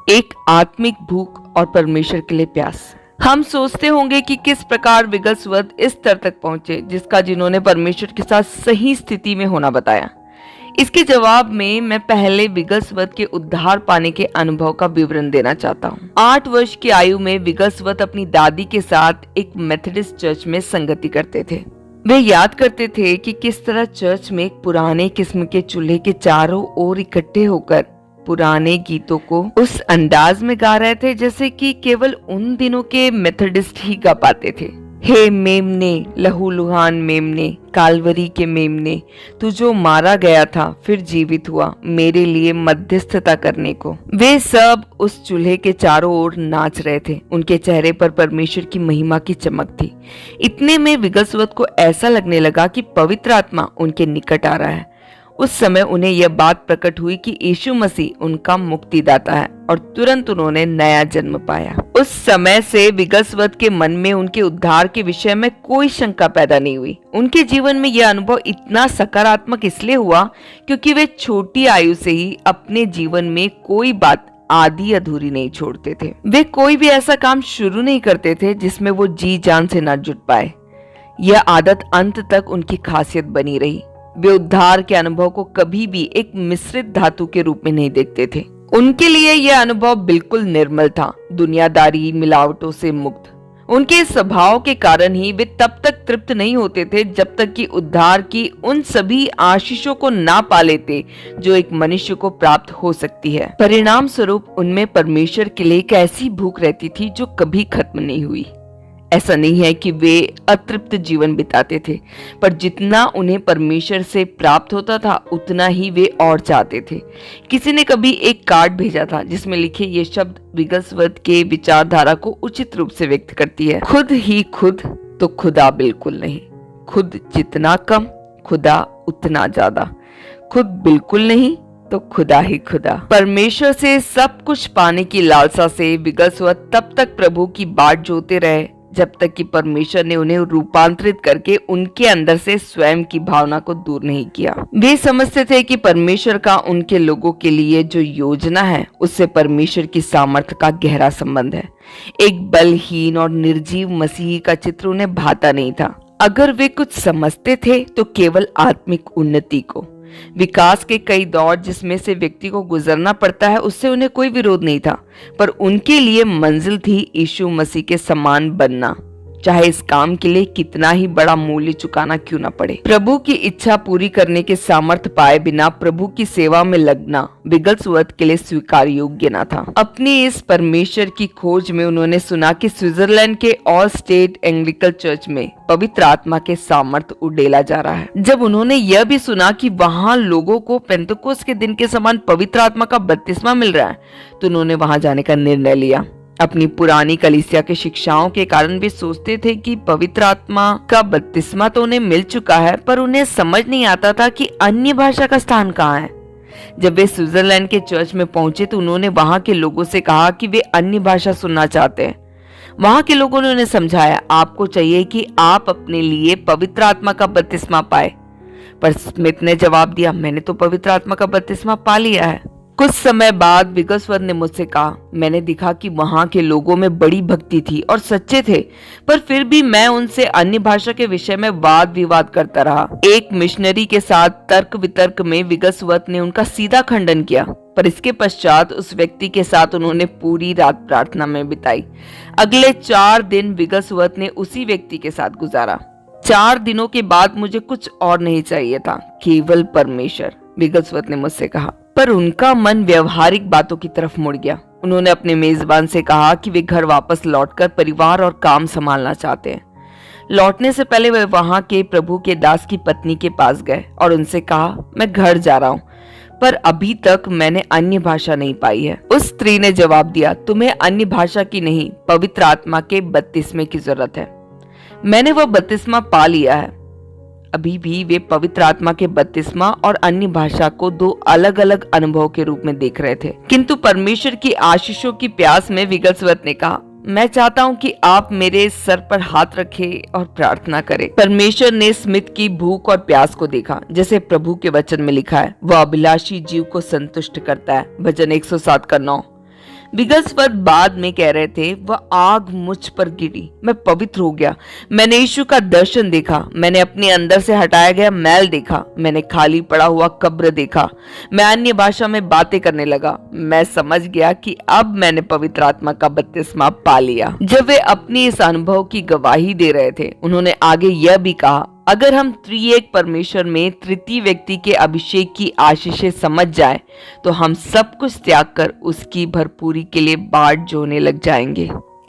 एक आत्मिक भूख और परमेश्वर के लिए प्यास। हम सोचते होंगे कि किस प्रकार विगलस्वत इस स्तर तक पहुंचे जिसका जिन्होंने परमेश्वर के साथ सही स्थिति में होना बताया। इसके जवाब में मैं पहले विगलस्वत के उद्धार पाने के अनुभव का विवरण देना चाहता हूँ। 8 वर्ष की आयु में विगलस्वत अपनी दादी के साथ एक मेथोडिस्ट चर्च में संगति करते थे। वे याद करते थे कि किस तरह चर्च में एक पुराने किस्म के चूल्हे के चारों ओर इकट्ठे होकर पुराने गीतों को उस अंदाज में गा रहे थे जैसे कि केवल उन दिनों के मेथोडिस्ट ही गा पाते थे। हे मेमने, लहू लुहान मेमने, कालवरी के मेमने, तू जो मारा गया था फिर जीवित हुआ मेरे लिए मध्यस्थता करने को। वे सब उस चूल्हे के चारों ओर नाच रहे थे। उनके चेहरे पर परमेश्वर की महिमा की चमक थी। इतने में विगलस्वत को ऐसा लगने लगा कि पवित्र आत्मा उनके निकट आ रहा है। उस समय उन्हें यह बात प्रकट हुई कि यीशु मसीह उनका मुक्तिदाता है और तुरंत उन्होंने नया जन्म पाया। उस समय से विगलस्वत के मन में उनके उद्धार के विषय में कोई शंका पैदा नहीं हुई। उनके जीवन में यह अनुभव इतना सकारात्मक इसलिए हुआ क्योंकि वे छोटी आयु से ही अपने जीवन में कोई बात आधी अधूरी नहीं छोड़ते थे। वे कोई भी ऐसा काम शुरू नहीं करते थे जिसमें वो जी जान से न जुट पाए। यह आदत अंत तक उनकी खासियत बनी रही। वे उद्धार के अनुभव को कभी भी एक मिश्रित धातु के रूप में नहीं देखते थे। उनके लिए यह अनुभव बिल्कुल निर्मल था, दुनियादारी मिलावटों से मुक्त। उनके स्वभाव के कारण ही वे तब तक तृप्त नहीं होते थे जब तक कि उद्धार की उन सभी आशीषों को ना पा लेते जो एक मनुष्य को प्राप्त हो सकती है। परिणाम स्वरूप उनमें परमेश्वर के लिए एक ऐसी भूख रहती थी जो कभी खत्म नहीं हुई। ऐसा नहीं है कि वे अतृप्त जीवन बिताते थे, पर जितना उन्हें परमेश्वर से प्राप्त होता था उतना ही वे और चाहते थे। किसी ने कभी एक कार्ड भेजा था जिसमें लिखे ये शब्द विगलस्वत के विचारधारा को उचित रूप से व्यक्त करती है। खुद ही खुद तो खुदा बिल्कुल नहीं, खुद जितना कम खुदा उतना ज्यादा, खुद बिल्कुल नहीं तो खुदा ही खुदा। परमेश्वर से सब कुछ पाने की लालसा से विगलस्वत तब तक प्रभु की बाट जोते रहे जब तक कि परमेश्वर ने उन्हें रूपांतरित करके उनके अंदर से स्वयं की भावना को दूर नहीं किया। वे समझते थे कि परमेश्वर का उनके लोगों के लिए जो योजना है उससे परमेश्वर की सामर्थ्य का गहरा संबंध है। एक बलहीन और निर्जीव मसीही का चित्र उन्हें भाता नहीं था। अगर वे कुछ समझते थे तो केवल आत्मिक उन्नति को। विकास के कई दौर जिसमें से व्यक्ति को गुजरना पड़ता है उससे उन्हें कोई विरोध नहीं था, पर उनके लिए मंजिल थी यीशु मसीह के समान बनना, चाहे इस काम के लिए कितना ही बड़ा मूल्य चुकाना क्यों न पड़े। प्रभु की इच्छा पूरी करने के सामर्थ्य पाए बिना प्रभु की सेवा में लगना विगलस्वत के लिए स्वीकार योग्य न था। अपनी इस परमेश्वर की खोज में उन्होंने सुना कि स्विट्जरलैंड के ऑल स्टेट एंग्लिकन चर्च में पवित्र आत्मा के सामर्थ्य उडेला जा रहा है। जब उन्होंने यह भी सुना कि वहाँ लोगों को पेंतुकोस के दिन के समान पवित्र आत्मा का बपतिस्मा मिल रहा है तो उन्होंने वहां जाने का निर्णय लिया। अपनी पुरानी कलीसिया के शिक्षाओं के कारण वे सोचते थे कि पवित्र आत्मा का बपतिस्मा तो उन्हें मिल चुका है, पर उन्हें समझ नहीं आता था कि अन्य भाषा का स्थान कहाँ है। जब वे स्विट्जरलैंड के चर्च में पहुंचे तो उन्होंने वहां के लोगों से कहा कि वे अन्य भाषा सुनना चाहते हैं। वहां के लोगों ने उन्हें समझाया, आपको चाहिए कि आप अपने लिए पवित्र आत्मा का बपतिस्मा पाए। पर स्मिथ ने जवाब दिया, मैंने तो पवित्र आत्मा का बपतिस्मा पा लिया है। कुछ समय बाद विगलस्वत ने मुझसे कहा, मैंने देखा कि वहां के लोगों में बड़ी भक्ति थी और सच्चे थे, पर फिर भी मैं उनसे अन्य भाषा के विषय में वाद विवाद करता रहा। एक मिशनरी के साथ तर्क वितर्क में विगलस्वत ने उनका सीधा खंडन किया, पर इसके पश्चात उस व्यक्ति के साथ उन्होंने पूरी रात प्रार्थना में बिताई। अगले 4 दिन विगलस्वत ने उसी व्यक्ति के साथ गुजारा। 4 दिनों के बाद मुझे कुछ और नहीं चाहिए था, केवल परमेश्वर, विगलस्वत ने मुझसे कहा। पर उनका मन व्यवहारिक बातों की तरफ मुड़ गया। उन्होंने अपने मेजबान से कहा कि वे घर वापस लौटकर परिवार और काम संभालना चाहते हैं। लौटने से पहले वे वहां के प्रभु के दास की पत्नी के पास गए और उनसे कहा, मैं घर जा रहा हूँ, पर अभी तक मैंने अन्य भाषा नहीं पाई है। उस स्त्री ने जवाब दिया, तुम्हें अन्य भाषा की नहीं, पवित्र आत्मा के बपतिस्मे की जरूरत है। मैंने वह बपतिस्मा पा लिया है। अभी भी वे पवित्र आत्मा के बपतिस्मा और अन्य भाषा को 2 अलग अलग अनुभव के रूप में देख रहे थे। किंतु परमेश्वर की आशीषों की प्यास में विगलस्वत ने कहा, मैं चाहता हूं कि आप मेरे सर पर हाथ रखें और प्रार्थना करें। परमेश्वर ने स्मिथ की भूख और प्यास को देखा, जैसे प्रभु के वचन में लिखा है, वह अभिलाषी जीव को संतुष्ट करता है। भजन 107 का 9। विगसवत बाद में कह रहे थे, वह आग मुझ पर गिरी, मैं पवित्र हो गया। मैंने यीशु का दर्शन देखा, मैंने अपने अंदर से हटाया गया मैल देखा, मैंने खाली पड़ा हुआ कब्र देखा, मैं अन्य भाषा में बातें करने लगा। मैं समझ गया कि अब मैंने पवित्र आत्मा का बपतिस्मा पा लिया। जब वे अपनी इस अनुभव की गवाही दे रहे थे, उन्होंने आगे यह भी कहा, अगर हम त्रिएक परमेश्वर में तृतीय व्यक्ति के अभिषेक की आशीषें समझ जाए तो हम सब कुछ त्याग कर उसकी भरपूरी के लिए बाट जोड़ने लग जाएंगे।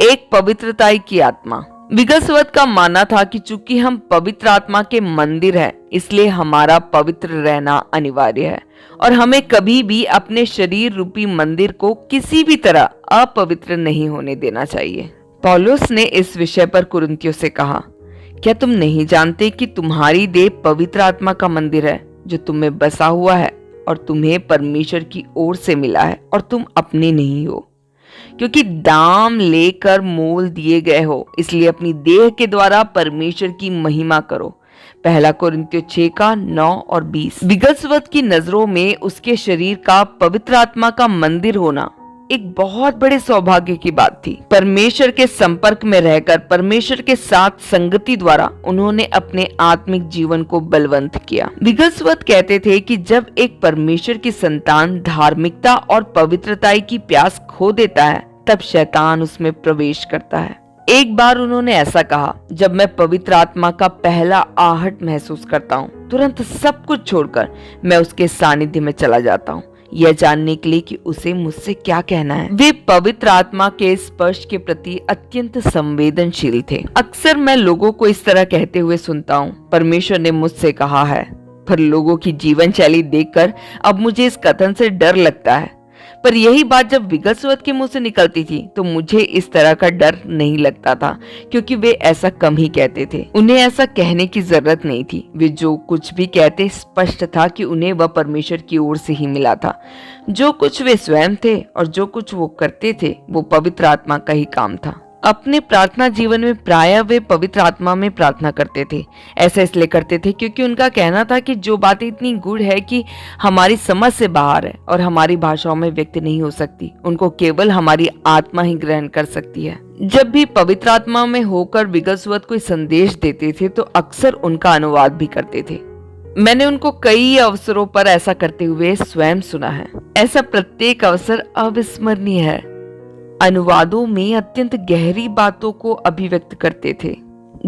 एक पवित्रता की आत्मा। विगसवत का मानना था कि चूंकि हम पवित्र आत्मा के मंदिर हैं, इसलिए हमारा पवित्र रहना अनिवार्य है और हमें कभी भी अपने शरीर रूपी मंदिर को किसी भी तरह अपवित्र नहीं होने देना चाहिए। पौलुस ने इस विषय पर कुरिन्थियों से कहा, क्या तुम नहीं जानते कि तुम्हारी देह पवित्र आत्मा का मंदिर है जो तुम में बसा हुआ है और तुम्हें परमेश्वर की ओर से मिला है और तुम अपने नहीं हो, क्योंकि दाम लेकर मोल दिए गए हो, इसलिए अपनी देह के द्वारा परमेश्वर की महिमा करो। पहला कुरिन्थियों 6 का 9 और 20। विगसवत की नजरों में उसके शरीर का पवित्र आत्मा का मंदिर होना एक बहुत बड़े सौभाग्य की बात थी। परमेश्वर के संपर्क में रहकर परमेश्वर के साथ संगति द्वारा उन्होंने अपने आत्मिक जीवन को बलवंत किया। विगसवत कहते थे कि जब एक परमेश्वर की संतान धार्मिकता और पवित्रता की प्यास खो देता है, तब शैतान उसमें प्रवेश करता है। एक बार उन्होंने ऐसा कहा, जब मैं पवित्र आत्मा का पहला आहट महसूस करता हूँ, तुरंत सब कुछ छोड़कर मैं उसके सानिध्य में चला जाता हूँ, यह जानने के लिए कि उसे मुझसे क्या कहना है। वे पवित्र आत्मा के स्पर्श के प्रति अत्यंत संवेदनशील थे। अक्सर मैं लोगों को इस तरह कहते हुए सुनता हूँ, परमेश्वर ने मुझसे कहा है, पर लोगों की जीवन शैली देखकर अब मुझे इस कथन से डर लगता है। पर यही बात जब विगसवत के मुंह से निकलती थी तो मुझे इस तरह का डर नहीं लगता था, क्योंकि वे ऐसा कम ही कहते थे। उन्हें ऐसा कहने की जरूरत नहीं थी। वे जो कुछ भी कहते स्पष्ट था कि उन्हें वह परमेश्वर की ओर से ही मिला था। जो कुछ वे स्वयं थे और जो कुछ वो करते थे वो पवित्र आत्मा का ही काम था। अपने प्रार्थना जीवन में प्रायः वे पवित्र आत्मा में प्रार्थना करते थे। ऐसा इसलिए करते थे क्योंकि उनका कहना था कि जो बातें इतनी गूढ़ है कि हमारी समझ से बाहर है और हमारी भाषाओं में व्यक्त नहीं हो सकती, उनको केवल हमारी आत्मा ही ग्रहण कर सकती है। जब भी पवित्र आत्मा में होकर विगसवत कोई संदेश देते थे तो अक्सर उनका अनुवाद भी करते थे। मैंने उनको कई अवसरों पर ऐसा करते हुए स्वयं सुना है। ऐसा प्रत्येक अवसर अविस्मरणीय है। अनुवादों में अत्यंत गहरी बातों को अभिव्यक्त करते थे।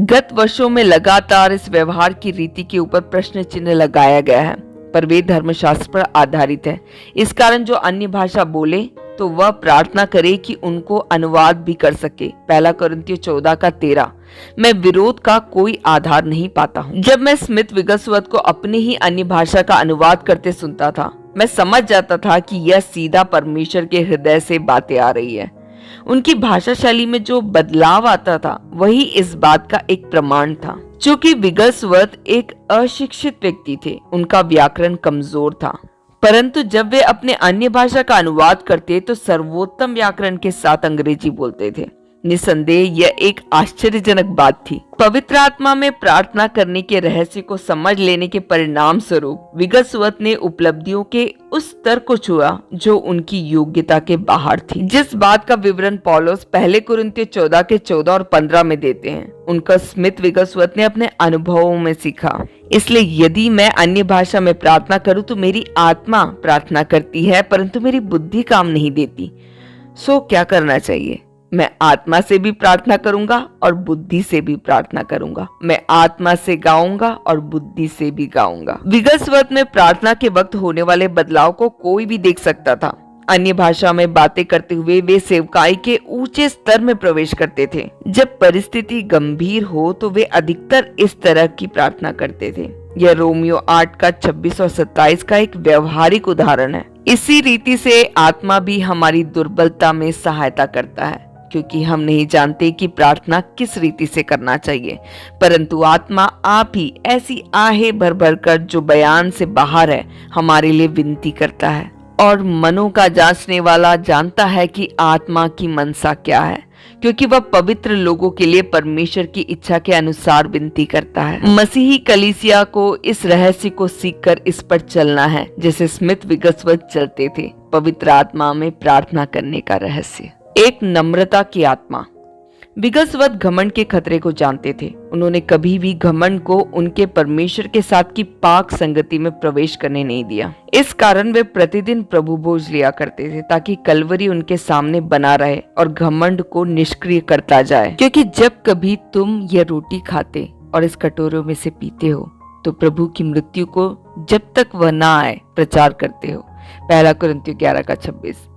गत वर्षों में लगातार इस व्यवहार की रीति के ऊपर प्रश्न चिन्ह लगाया गया है, पर वे धर्मशास्त्र पर आधारित है। इस कारण जो अन्य भाषा बोले तो वह प्रार्थना करे कि उनको अनुवाद भी कर सके। पहला कुरिन्थियों 14 का 13। मैं विरोध का कोई आधार नहीं पाता हूँ। जब मैं स्मिथ विगसवत को अपनी ही अन्य भाषा का अनुवाद करते सुनता था, मैं समझ जाता था कि यह सीधा परमेश्वर के हृदय से बातें आ रही है। उनकी भाषा शैली में जो बदलाव आता था वही इस बात का एक प्रमाण था। चूंकि विगसवत एक अशिक्षित व्यक्ति थे, उनका व्याकरण कमजोर था, परंतु जब वे अपने अन्य भाषा का अनुवाद करते तो सर्वोत्तम व्याकरण के साथ अंग्रेजी बोलते थे। निसंदेह यह एक आश्चर्यजनक बात थी। पवित्र आत्मा में प्रार्थना करने के रहस्य को समझ लेने के परिणाम स्वरूप विगसवत ने उपलब्धियों के उस स्तर को छुआ जो उनकी योग्यता के बाहर थी। जिस बात का विवरण पौलुस पहले कुरिन्थियों 14 के 14 और 15 में देते हैं, उनका स्मिथ विगसवत ने अपने अनुभवों में सीखा। इसलिए यदि मैं अन्य भाषा में प्रार्थना करूं तो मेरी आत्मा प्रार्थना करती है परंतु मेरी बुद्धि काम नहीं देती। सो क्या करना चाहिए? मैं आत्मा से भी प्रार्थना करूंगा और बुद्धि से भी प्रार्थना करूंगा। मैं आत्मा से गाऊंगा और बुद्धि से भी गाऊंगा। विगसवत में प्रार्थना के वक्त होने वाले बदलाव को कोई भी देख सकता था। अन्य भाषा में बातें करते हुए वे सेवकाई के ऊंचे स्तर में प्रवेश करते थे। जब परिस्थिति गंभीर हो तो वे अधिकतर इस तरह की प्रार्थना करते थे। यह रोमियो 8 का 26 और 27 का एक व्यवहारिक उदाहरण है। इसी रीति से आत्मा भी हमारी दुर्बलता में सहायता करता है, क्योंकि हम नहीं जानते कि प्रार्थना किस रीति से करना चाहिए, परंतु आत्मा आप ही ऐसी आहें भर भर कर जो बयान से बाहर है हमारे लिए विनती करता है। और मनों का जांचने वाला जानता है कि आत्मा की मनसा क्या है, क्योंकि वह पवित्र लोगों के लिए परमेश्वर की इच्छा के अनुसार विनती करता है। मसीही कलीसिया को इस रहस्य को सीखकर इस पर चलना है जैसे स्मिथ विगसवर्थ चलते थे, पवित्र आत्मा में प्रार्थना करने का रहस्य। एक नम्रता की आत्मा। विगसवर्थ घमंड के खतरे को जानते थे। उन्होंने कभी भी घमंड को उनके परमेश्वर के साथ की पाक संगति में प्रवेश करने नहीं दिया। इस कारण वे प्रतिदिन प्रभु भोज लिया करते थे ताकि कलवरी उनके सामने बना रहे और घमंड को निष्क्रिय करता जाए। क्योंकि जब कभी तुम यह रोटी खाते और इस कटोरों में से पीते हो तो प्रभु की मृत्यु को जब तक वह ना आए प्रचार करते हो। पहला कुरिन्थियों 11:26।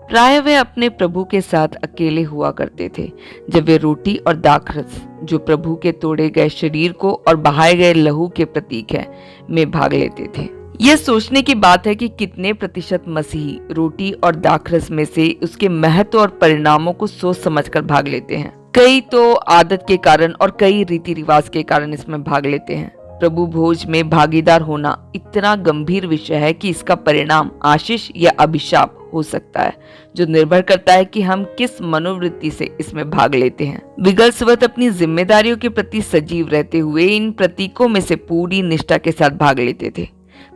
प्राय वे अपने प्रभु के साथ अकेले हुआ करते थे जब वे रोटी और दाखरस, जो प्रभु के तोड़े गए शरीर को और बहाए गए लहू के प्रतीक है, में भाग लेते थे। यह सोचने की बात है कि कितने प्रतिशत मसीही रोटी और दाखरस में से उसके महत्व और परिणामों को सोच समझकर भाग लेते हैं। कई तो आदत के कारण और कई रीति रिवाज के कारण इसमें भाग लेते हैं। प्रभु भोज में भागीदार होना इतना गंभीर विषय है कि इसका परिणाम आशीष या अभिशाप हो सकता है, जो निर्भर करता है कि हम किस मनोवृत्ति से इसमें भाग लेते हैं। विगसवर्थ अपनी जिम्मेदारियों के प्रति सजीव रहते हुए इन प्रतीकों में से पूरी निष्ठा के साथ भाग लेते थे।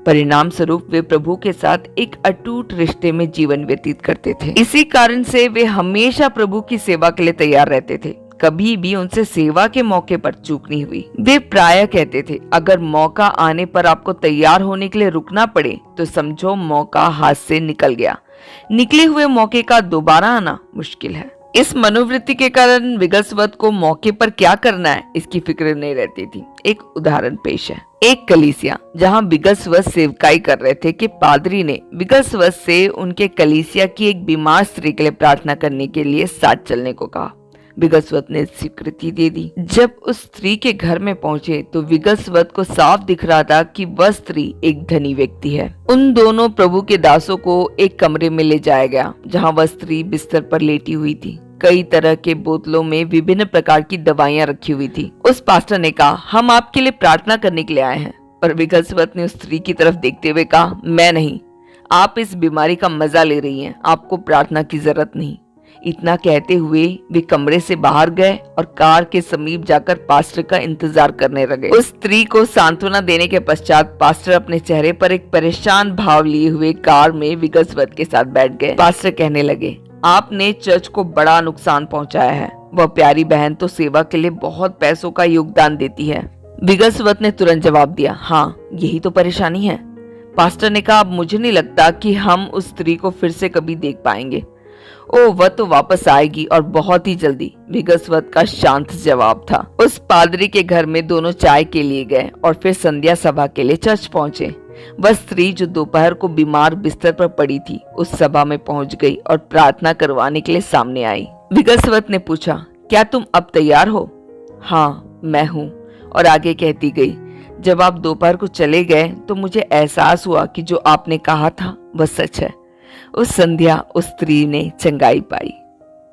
परिणाम स्वरूप वे प्रभु के साथ एक अटूट रिश्ते में जीवन व्यतीत करते थे। इसी कारण से वे हमेशा प्रभु की सेवा के लिए तैयार रहते थे। कभी भी उनसे सेवा के मौके पर चूक नहीं हुई। वे प्रायः कहते थे, अगर मौका आने पर आपको तैयार होने के लिए रुकना पड़े तो समझो मौका हाथ से निकल गया। निकले हुए मौके का दोबारा आना मुश्किल है। इस मनोवृत्ति के कारण विगसवर्थ को मौके पर क्या करना है इसकी फिक्र नहीं रहती थी। एक उदाहरण पेश है। एक कलीसिया जहां विगसवर्थ सेवकाई कर रहे थे कि पादरी ने विगसवर्थ से उनके कलीसिया की एक बीमार स्त्री के लिए प्रार्थना करने के लिए साथ चलने को कहा। विगसवर्थ ने स्वीकृति दे दी। जब उस स्त्री के घर में पहुंचे तो विगसवर्थ को साफ दिख रहा था कि वह स्त्री एक धनी व्यक्ति है। उन दोनों प्रभु के दासों को एक कमरे में ले जाया गया जहां वह स्त्री बिस्तर पर लेटी हुई थी। कई तरह के बोतलों में विभिन्न प्रकार की दवाइयां रखी हुई थी। उस पास्टर ने कहा, हम आपके लिए प्रार्थना करने के लिए आए हैं। पर विगसवर्थ ने उस स्त्री की तरफ देखते हुए कहा, मैं नहीं, आप इस बीमारी का मजा ले रही हैं, आपको प्रार्थना की जरूरत नहीं। इतना कहते हुए वे कमरे से बाहर गए और कार के समीप जाकर पास्टर का इंतजार करने लगे। उस स्त्री को सांत्वना देने के पश्चात पास्टर अपने चेहरे पर एक परेशान भाव लिए हुए कार में विगसवर्थ के साथ बैठ गए। पास्टर कहने लगे, आपने चर्च को बड़ा नुकसान पहुंचाया है। वह प्यारी बहन तो सेवा के लिए बहुत पैसों का योगदान देती है। विगसवर्थ ने तुरंत जवाब दिया, हाँ, यही तो परेशानी है। पास्टर ने कहा, अब मुझे नहीं लगता कि हम उस स्त्री को फिर से कभी देख पाएंगे। ओ, वह तो वापस आएगी और बहुत ही जल्दी, विगसवर्थ का शांत जवाब था। उस पादरी के घर में दोनों चाय के लिए गए और फिर संध्या सभा के लिए चर्च पहुंचे। वह स्त्री जो दोपहर को बीमार बिस्तर पर पड़ी थी उस सभा में पहुंच गई और प्रार्थना करवाने के लिए सामने आई। विगसवर्थ ने पूछा, क्या तुम अब तैयार हो? हाँ, मैं हूँ। और आगे कहती गई, जब आप दोपहर को चले गए तो मुझे एहसास हुआ कि जो आपने कहा था वह सच है। उस संध्या उस स्त्री ने चंगाई पाई।